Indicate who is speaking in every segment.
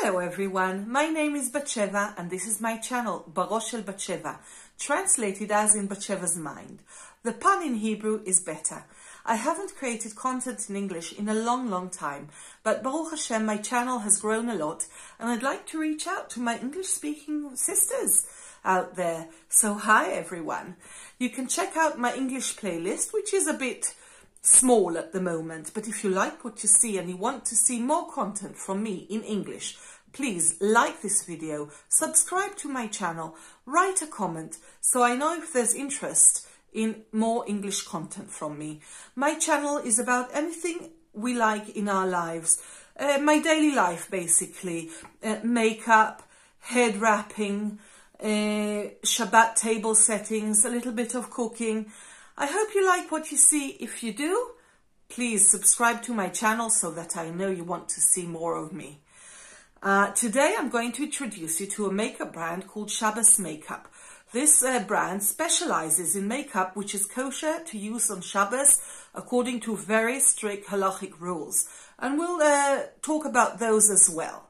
Speaker 1: Hello everyone, my name is בת-שבע and this is my channel, בראש של בת-שבע, translated as in בת-שבע's mind. The pun in Hebrew is better. I haven't created content in English in a long time, but Baruch Hashem, my channel has grown a lot and I'd like to reach out to my English-speaking sisters out there. So hi everyone. You can check out my English playlist, which is a bit small at the moment, but if you like what you see and you want to see more content from me in English, please like this video, subscribe to my channel, write a comment so I know if there's interest in more English content from me. My channel is about anything we like in our lives, my daily life basically, makeup, head wrapping, Shabbat table settings, a little bit of cooking. I hope you like what you see. If you do, please subscribe to my channel so that I know you want to see more of me. Today I'm going to introduce you to a makeup brand called Shabbes Makeup. This brand specializes in makeup which is kosher to use on Shabbos according to very strict halachic rules. And we'll talk about those as well.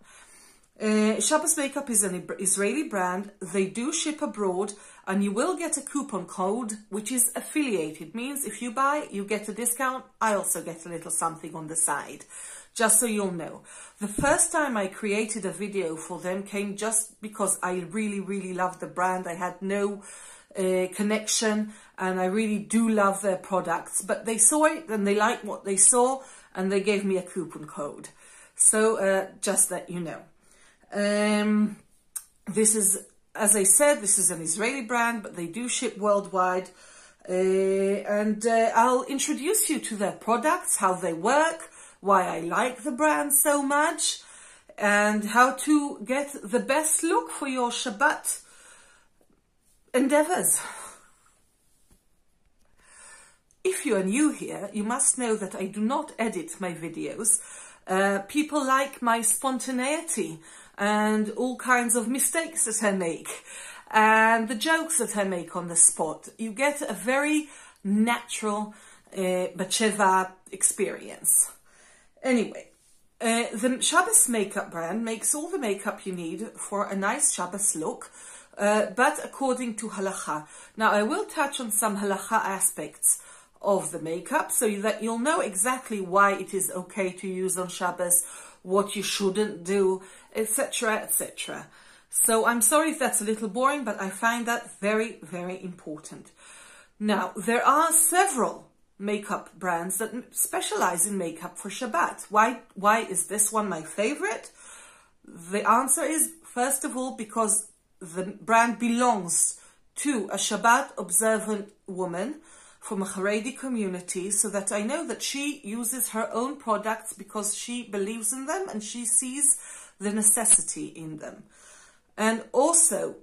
Speaker 1: Shabbes Makeup is an Israeli brand. They do ship abroad and you will get a coupon code which is affiliated. Means if you buy, you get a discount. I also get a little something on the side, just so you'll know. The first time I created a video for them came just because I really love the brand. I had no connection and I really do love their products, but they saw it and they liked what they saw and they gave me a coupon code. So just that you know. This is, as I said, this is an Israeli brand, but they do ship worldwide. And I'll introduce you to their products, how they work, why I like the brand so much, and how to get the best look for your Shabbat endeavors. If you are new here, you must know that I do not edit my videos. People like my spontaneity and all kinds of mistakes that I make and the jokes that I make on the spot. You get a very natural בת-שבע experience. Anyway, the Shabbes Makeup brand makes all the makeup you need for a nice Shabbos look, but according to halacha. Now, I will touch on some halacha aspects of the makeup so that you'll know exactly why it is okay to use on Shabbos, what you shouldn't do, etc, etc. So I'm sorry if that's a little boring, but I find that very important. Now, there are several makeup brands that specialize in makeup for Shabbat. Why is this one my favorite? The answer is, first of all, because the brand belongs to a Shabbat observant woman from a Haredi community, so that I know that she uses her own products because she believes in them and she sees the necessity in them. And also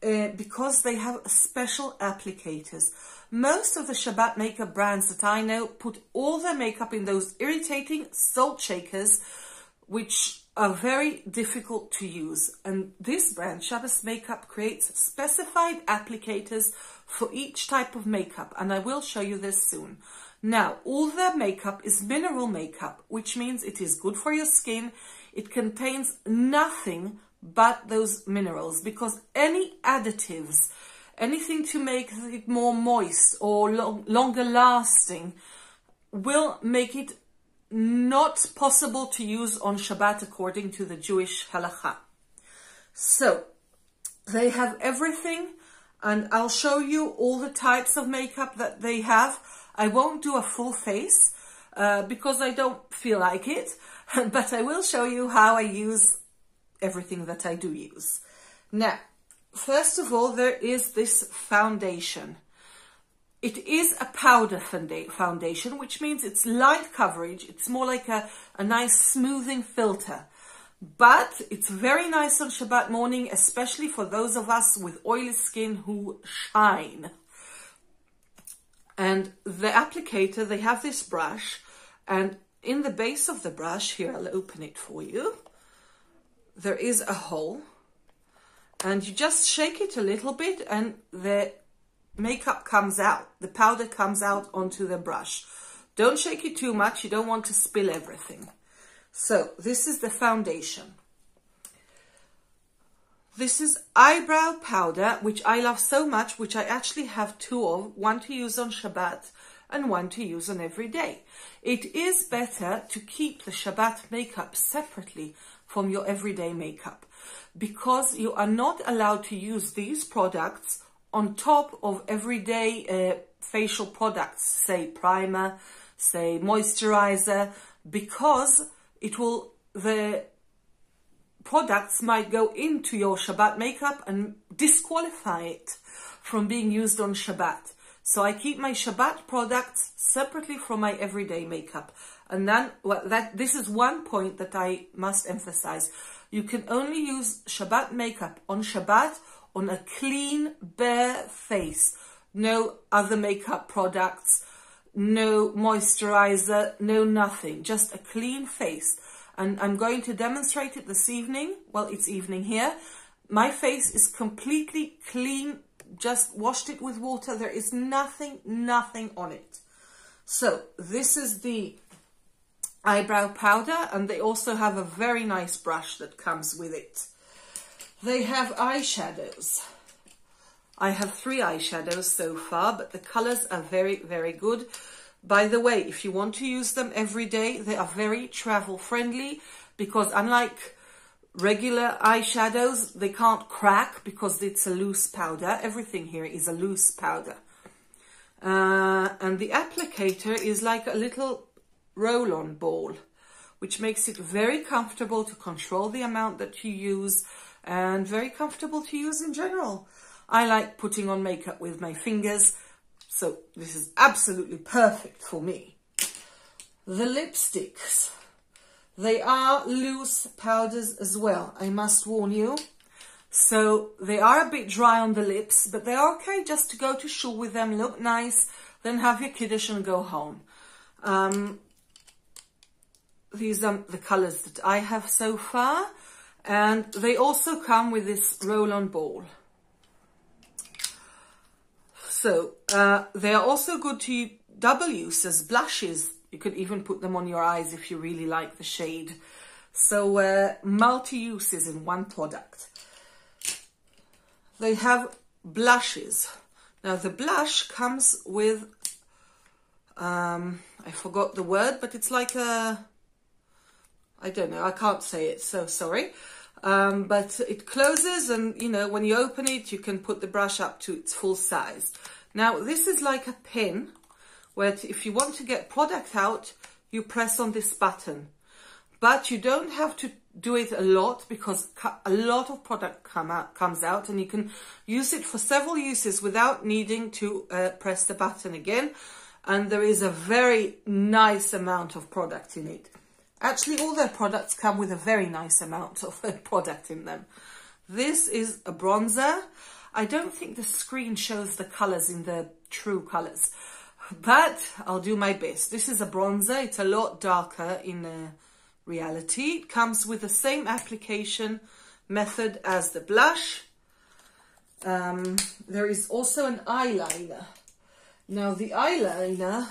Speaker 1: because they have special applicators. Most of the Shabbat makeup brands that I know put all their makeup in those irritating salt shakers, which are very difficult to use. And this brand, Shabbes Makeup, creates specified applicators for each type of makeup, and I will show you this soon. Now, all their makeup is mineral makeup, which means it is good for your skin. It contains nothing but those minerals, because any additives, anything to make it more moist or longer lasting, will make it not possible to use on Shabbat according to the Jewish halakha. So, they have everything, and I'll show you all the types of makeup that they have. I won't do a full face because I don't feel like it, but I will show you how I use everything that I do use. Now, first of all, there is this foundation. It is a powder foundation, which means it's light coverage. It's more like a nice smoothing filter. But it's very nice on Shabbat morning, especially for those of us with oily skin who shine. And the applicator, they have this brush, and in the base of the brush, here I'll open it for you, there is a hole, and you just shake it a little bit and the makeup comes out, the powder comes out onto the brush. Don't shake it too much, you don't want to spill everything. So this is the foundation. This is eyebrow powder, which I love so much, which I actually have two of, one to use on Shabbat and one to use on every day. It is better to keep the Shabbat makeup separately from your everyday makeup, because you are not allowed to use these products on top of everyday facial products, say primer, say moisturizer, because the products might go into your Shabbat makeup and disqualify it from being used on Shabbat. So I keep my Shabbat products separately from my everyday makeup. And then, this is one point that I must emphasize. You can only use Shabbat makeup on Shabbat on a clean, bare face. No other makeup products, no moisturizer, no nothing. Just a clean face. And I'm going to demonstrate it this evening. Well, it's evening here. My face is completely clean. Just washed it with water. There is nothing on it. So this is the eyebrow powder, and they also have a very nice brush that comes with it. They have eyeshadows. I have 3 eyeshadows so far, but the colors are very, very good. By the way, if you want to use them every day, they are very travel friendly, because unlike regular eyeshadows, they can't crack because it's a loose powder. Everything here is a loose powder. And the applicator is like a little roll-on ball, which makes it very comfortable to control the amount that you use, and very comfortable to use in general. I like putting on makeup with my fingers, so this is absolutely perfect for me. The lipsticks, they are loose powders as well, I must warn you. So they are a bit dry on the lips, but they're okay just to go to shul with them, look nice, then have your kiddush and go home. These are the colors that I have so far, and they also come with this roll-on ball. So they are also good to double use as blushes. You could even put them on your eyes if you really like the shade. So multi-uses in one product. They have blushes. Now the blush comes with, I forgot the word, but it's like a, I don't know, I can't say it, so sorry. But it closes, and you know, when you open it, you can put the brush up to its full size. Now this is like a pen, where if you want to get product out, you press on this button. But you don't have to do it a lot, because a lot of product comes out, and you can use it for several uses without needing to press the button again. And there is a very nice amount of product in it. Actually, all their products come with a very nice amount of product in them. This is a bronzer. I don't think the screen shows the colors in the true colors, but I'll do my best. This is a bronzer. It's a lot darker in reality. It comes with the same application method as the blush. There is also an eyeliner. Now the eyeliner,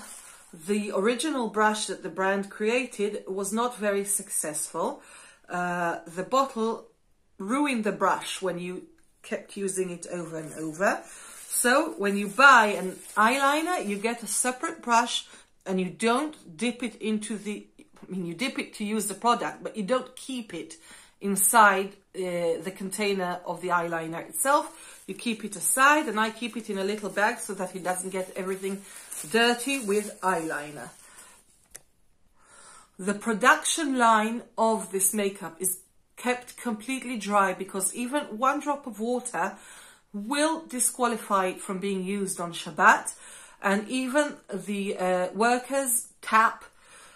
Speaker 1: the original brush that the brand created, was not very successful. The bottle ruined the brush when you kept using it over and over. So when you buy an eyeliner, you get a separate brush, and you don't dip it into the, I mean, you dip it to use the product, but you don't keep it inside the container of the eyeliner itself. You keep it aside, and I keep it in a little bag so that it doesn't get everything dirty with eyeliner. The production line of this makeup is kept completely dry, because even one drop of water will disqualify it from being used on Shabbat. And even the worker's tap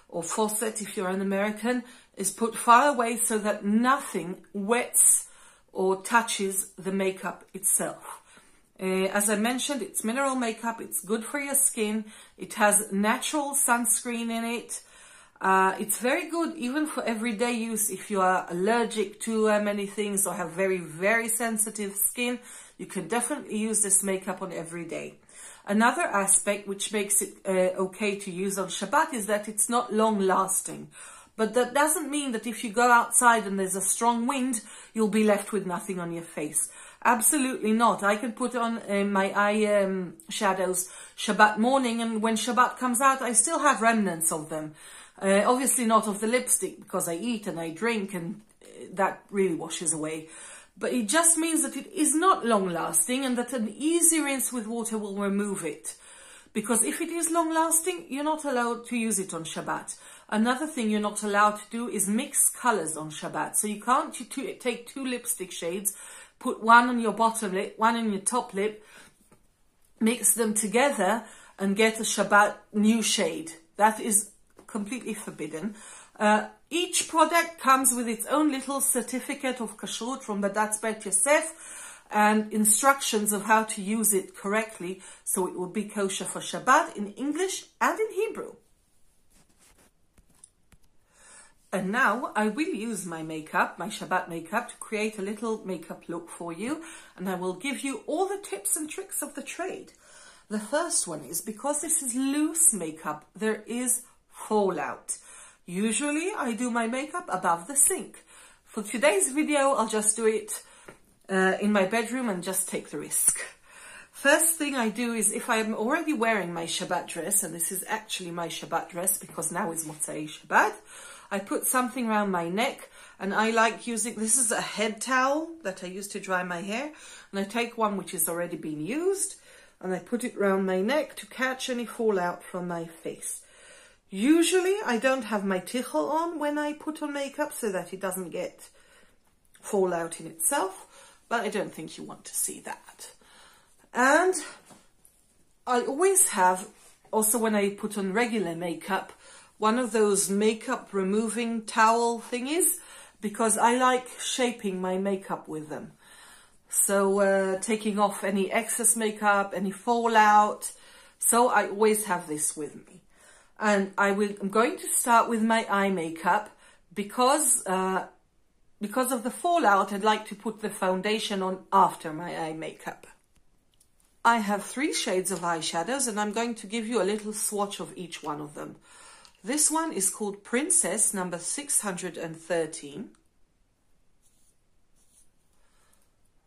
Speaker 1: or faucet, if you're an American, is put far away so that nothing wets or touches the makeup itself. As I mentioned, it's mineral makeup. It's good for your skin. It has natural sunscreen in it. It's very good even for everyday use. If you are allergic to many things or have very, very sensitive skin, you can definitely use this makeup on every day. Another aspect which makes it okay to use on Shabbat is that it's not long lasting. But that doesn't mean that if you go outside and there's a strong wind, you'll be left with nothing on your face. Absolutely not. I can put on my eye shadows Shabbat morning, and when Shabbat comes out, I still have remnants of them. Obviously not of the lipstick, because I eat and I drink, and that really washes away. But it just means that it is not long lasting, and that an easy rinse with water will remove it. Because if it is long lasting, you're not allowed to use it on Shabbat. Another thing you're not allowed to do is mix colors on Shabbat. So you can't take two lipstick shades, put one on your bottom lip, one on your top lip, mix them together and get a Shabbat new shade. That is completely forbidden. Each product comes with its own little certificate of kashrut from the בת-שבע and instructions of how to use it correctly so it will be kosher for Shabbat in English and in Hebrew. And now I will use my makeup, my Shabbat makeup, to create a little makeup look for you, and I will give you all the tips and tricks of the trade. The first one is, because this is loose makeup, there is fallout. Usually I do my makeup above the sink. For today's video, I'll just do it in my bedroom and just take the risk. First thing I do is, if I'm already wearing my Shabbat dress, and this is actually my Shabbat dress because now is Motzei Shabbat, I put something around my neck, and I like using, this is a head towel that I use to dry my hair, and I take one which has already been used, and I put it around my neck to catch any fallout from my face. Usually I don't have my tichel on when I put on makeup so that it doesn't get fallout in itself, but I don't think you want to see that. And I always have, also when I put on regular makeup, one of those makeup removing towel thingies, because I like shaping my makeup with them. So taking off any excess makeup, any fallout. So I always have this with me. And I'm going to start with my eye makeup because of the fallout. I'd like to put the foundation on after my eye makeup. I have 3 shades of eyeshadows, and I'm going to give you a little swatch of each one of them. This one is called Princess number 613.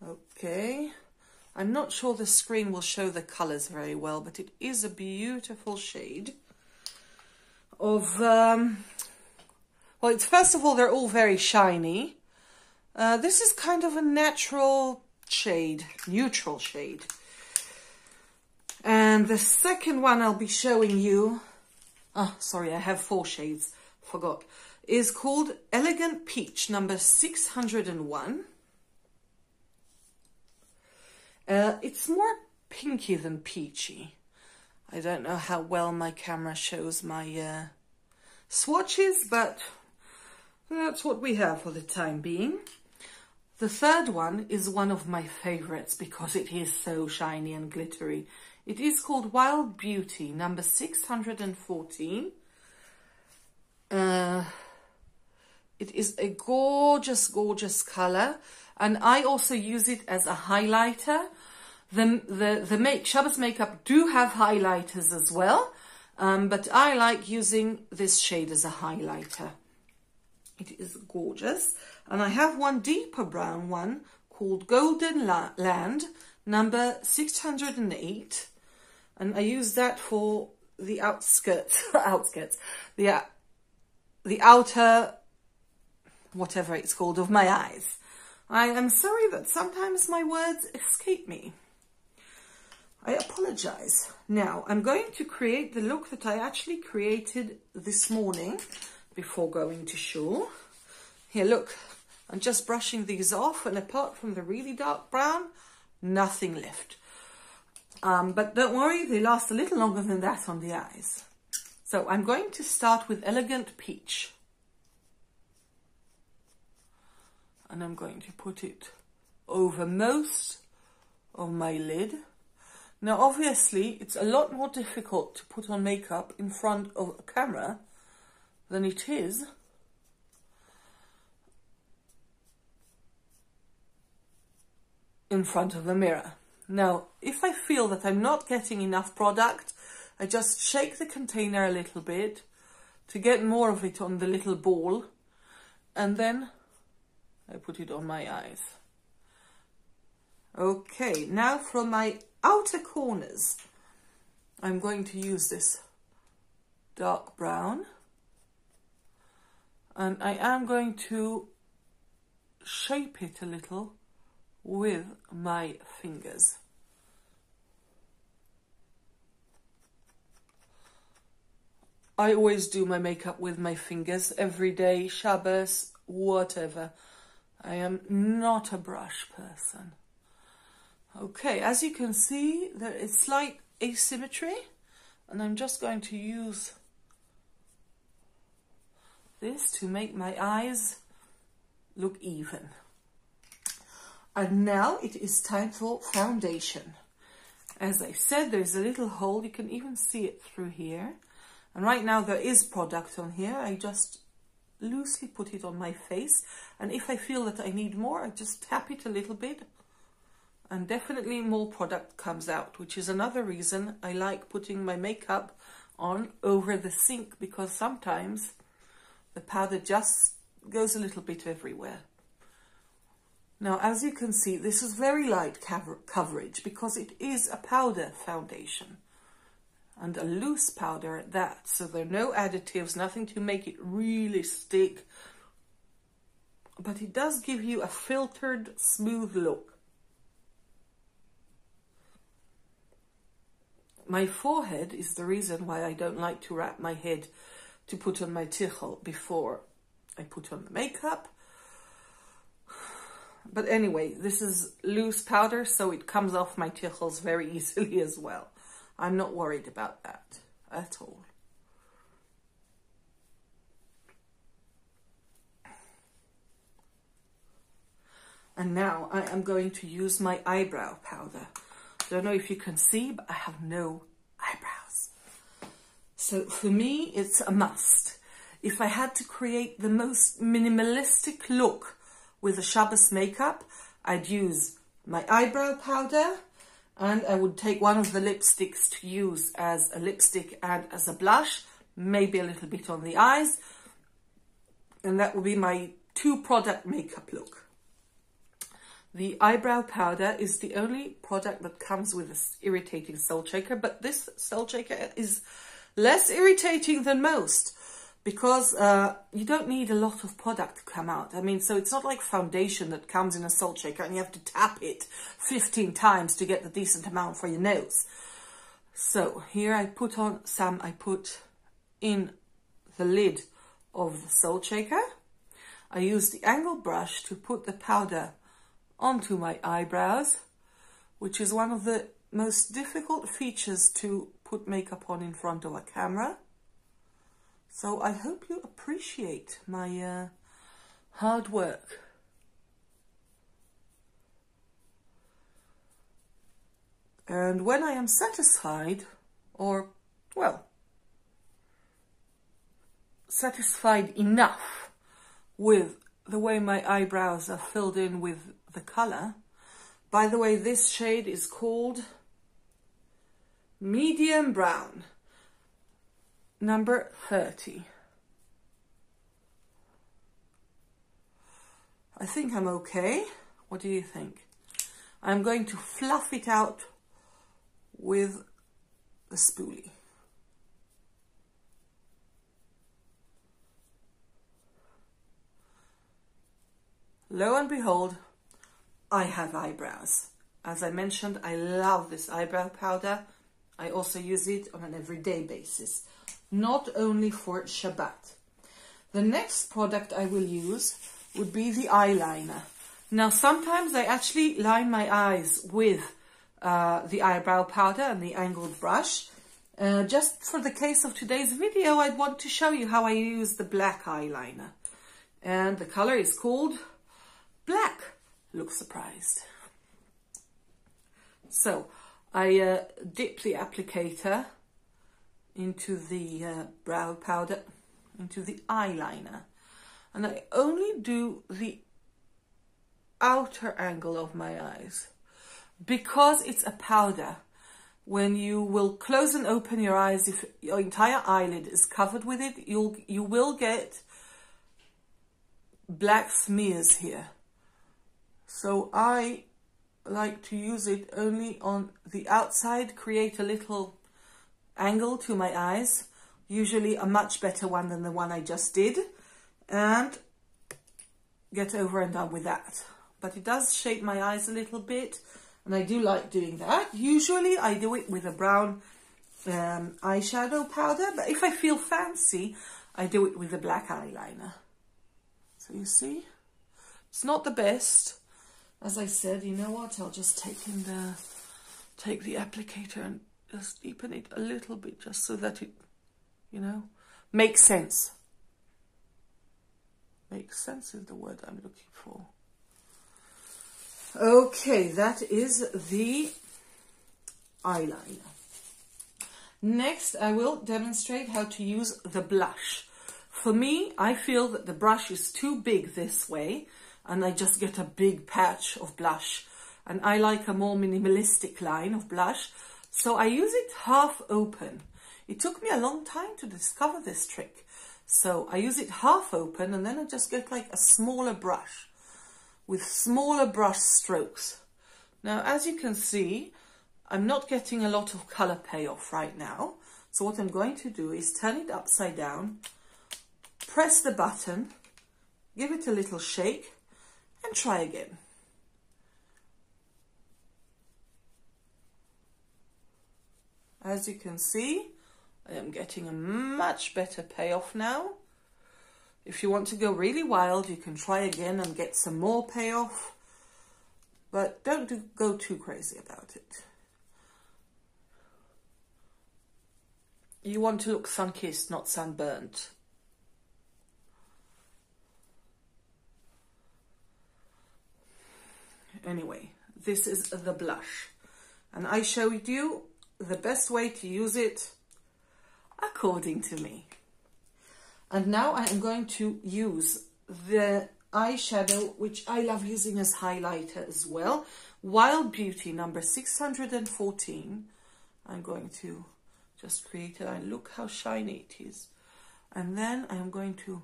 Speaker 1: Okay, I'm not sure the screen will show the colors very well, but it is a beautiful shade of, well, it's, first of all, they're all very shiny. This is kind of a natural shade, neutral shade. And the second one I'll be showing you, sorry, I have 4 shades, forgot, is called Elegant Peach, number 601. It's more pinky than peachy. I don't know how well my camera shows my swatches, but that's what we have for the time being. The third one is one of my favorites because it is so shiny and glittery. It is called Wild Beauty, number 614. It is a gorgeous, gorgeous color, and I also use it as a highlighter. The Shabbes Makeup do have highlighters as well, but I like using this shade as a highlighter. It is gorgeous. And I have one deeper brown one called Golden Land, number 608. And I use that for the outskirts, the outer, whatever it's called, of my eyes. I am sorry that sometimes my words escape me. I apologize. Now, I'm going to create the look that I actually created this morning before going to shul. Here, look, I'm just brushing these off, and apart from the really dark brown, nothing left. But don't worry, they last a little longer than that on the eyes. So I'm going to start with Elegant Peach. And I'm going to put it over most of my lid. Now, obviously, it's a lot more difficult to put on makeup in front of a camera than it is in front of a mirror. Now, if I feel that I'm not getting enough product, I just shake the container a little bit, to get more of it on the little ball, and then I put it on my eyes. Okay, now from my outer corners, I'm going to use this dark brown, and I am going to shape it a little with my fingers. I always do my makeup with my fingers every day, Shabbos, whatever. I am not a brush person. Okay, as you can see, there is slight asymmetry, and I'm just going to use this to make my eyes look even. And now it is time for foundation. As I said, there's a little hole, you can even see it through here. And right now there is product on here. I just loosely put it on my face, and if I feel that I need more, I just tap it a little bit, and definitely more product comes out, which is another reason I like putting my makeup on over the sink, because sometimes the powder just goes a little bit everywhere. Now, as you can see, this is very light coverage because it is a powder foundation, and a loose powder at that, so there are no additives, nothing to make it really stick, but it does give you a filtered, smooth look. My forehead is the reason why I don't like to wrap my head to put on my tichel before I put on the makeup. But anyway, this is loose powder, so it comes off my tichels very easily as well. I'm not worried about that at all. And now I am going to use my eyebrow powder. I don't know if you can see, but I have no eyebrows. So for me, it's a must. If I had to create the most minimalistic look with a Shabbes makeup, I'd use my eyebrow powder, and I would take one of the lipsticks to use as a lipstick and as a blush, maybe a little bit on the eyes, and that will be my two-product makeup look. The eyebrow powder is the only product that comes with this irritating salt shaker, but this salt shaker is less irritating than most, because you don't need a lot of product to come out. I mean, so it's not like foundation that comes in a salt shaker and you have to tap it 15 times to get the decent amount for your nose. So here I put on some, I put in the lid of the salt shaker. I use the angled brush to put the powder onto my eyebrows, which is one of the most difficult features to put makeup on in front of a camera. So I hope you appreciate my hard work. And when I am satisfied, or, well, satisfied enough with the way my eyebrows are filled in with the color, by the way, this shade is called Medium Brown. Number 30. I think I'm okay. What do you think? I'm going to fluff it out with the spoolie. Lo and behold, I have eyebrows. As I mentioned, I love this eyebrow powder. I also use it on an everyday basis, not only for Shabbat. The next product I will use would be the eyeliner. Now, sometimes I actually line my eyes with the eyebrow powder and the angled brush. Just for the case of today's video, I'd want to show you how I use the black eyeliner. And the color is called Black. Look surprised. So, I dip the applicator into the brow powder, into the eyeliner, and I only do the outer angle of my eyes because it's a powder. when you will close and open your eyes, if your entire eyelid is covered with it, you will get black smears here. So I like to use it only on the outside, create a little angle to my eyes, usually a much better one than the one I just did, and get over and done with that. But it does shape my eyes a little bit, and I do like doing that. Usually I do it with a brown eyeshadow powder, but if I feel fancy, I do it with a black eyeliner. So you see, it's not the best. As I said, you know what, I'll just take the applicator and just deepen it a little bit, just so that it, you know, makes sense. Makes sense is the word I'm looking for. Okay, that is the eyeliner. Next, I will demonstrate how to use the blush. For me, I feel that the brush is too big this way, and I just get a big patch of blush. And I like a more minimalistic line of blush, so I use it half open. It took me a long time to discover this trick. So I use it half open, and then I just get like a smaller brush with smaller brush strokes. Now, as you can see, I'm not getting a lot of color payoff right now. So what I'm going to do is turn it upside down, press the button, give it a little shake, and try again. As you can see, I am getting a much better payoff now. If you want to go really wild, you can try again and get some more payoff, but don't go too crazy about it. You want to look sun-kissed, not sunburnt. Anyway, this is the blush, and I showed you the best way to use it according to me. And now I am going to use the eyeshadow, which I love using as highlighter as well, Wild Beauty number 614. I'm going to just create it, and look how shiny it is. And then I'm going to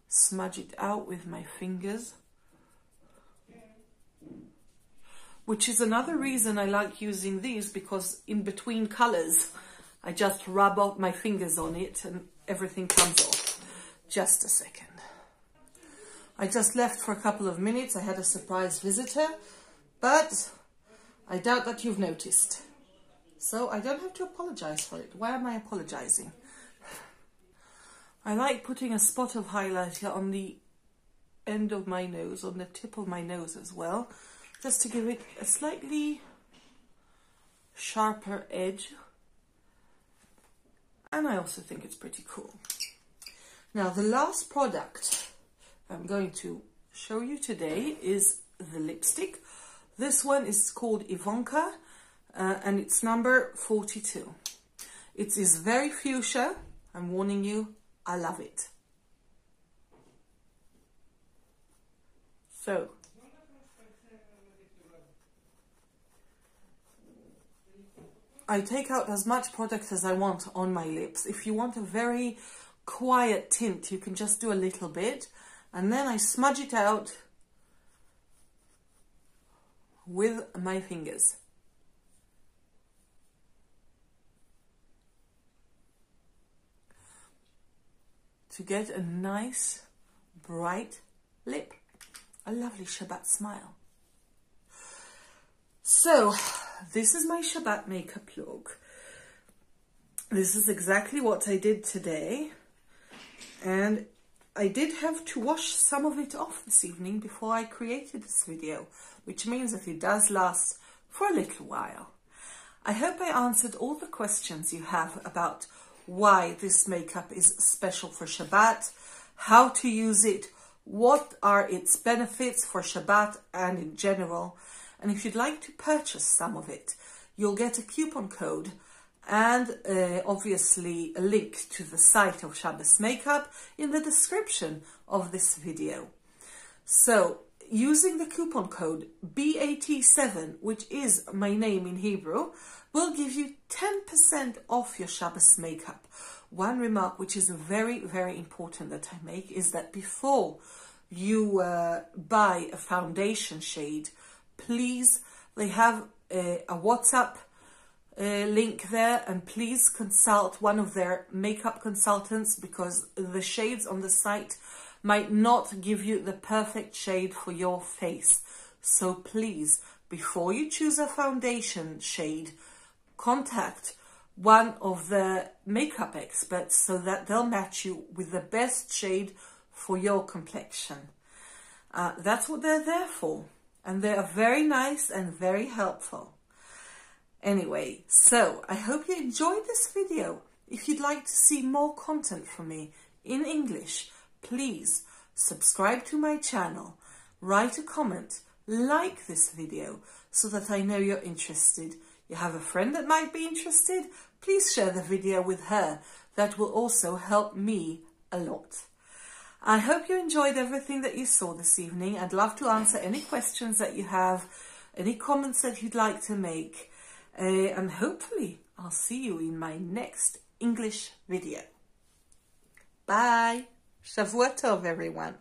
Speaker 1: smudge it out with my fingers, which is another reason I like using these, because in between colors, I just rub off my fingers on it and everything comes off. Just a second. I just left for a couple of minutes. I had a surprise visitor, but I doubt that you've noticed. So I don't have to apologize for it. Why am I apologizing? I like putting a spot of highlighter on the end of my nose, on the tip of my nose as well, just to give it a slightly sharper edge. And I also think it's pretty cool. Now, the last product I'm going to show you today is the lipstick. This one is called Evanka, and it's number 42. It is very fuchsia. I'm warning you, I love it. So, I take out as much product as I want on my lips. If you want a very quiet tint, you can just do a little bit, and then I smudge it out with my fingers. To get a nice, bright lip. A lovely Shabbat smile. So, this is my Shabbat makeup look. This is exactly what I did today. And I did have to wash some of it off this evening before I created this video, which means that it does last for a little while. I hope I answered all the questions you have about why this makeup is special for Shabbat, how to use it, what are its benefits for Shabbat and in general. And if you'd like to purchase some of it, you'll get a coupon code and obviously a link to the site of Shabbes Makeup in the description of this video. So using the coupon code BAT7, which is my name in Hebrew, will give you 10% off your Shabbes makeup. One remark which is very, very important that I make is that before you buy a foundation shade, please, they have a WhatsApp link there, and please consult one of their makeup consultants, because the shades on the site might not give you the perfect shade for your face. So please, before you choose a foundation shade, contact one of the makeup experts so that they'll match you with the best shade for your complexion. That's what they're there for, and they are very nice and very helpful. Anyway, so I hope you enjoyed this video. If you'd like to see more content from me in English, please subscribe to my channel, write a comment, like this video so that I know you're interested. You have a friend that might be interested? Please share the video with her. That will also help me a lot. I hope you enjoyed everything that you saw this evening. I'd love to answer any questions that you have, any comments that you'd like to make, and hopefully I'll see you in my next English video. Bye. Shavua tov, everyone.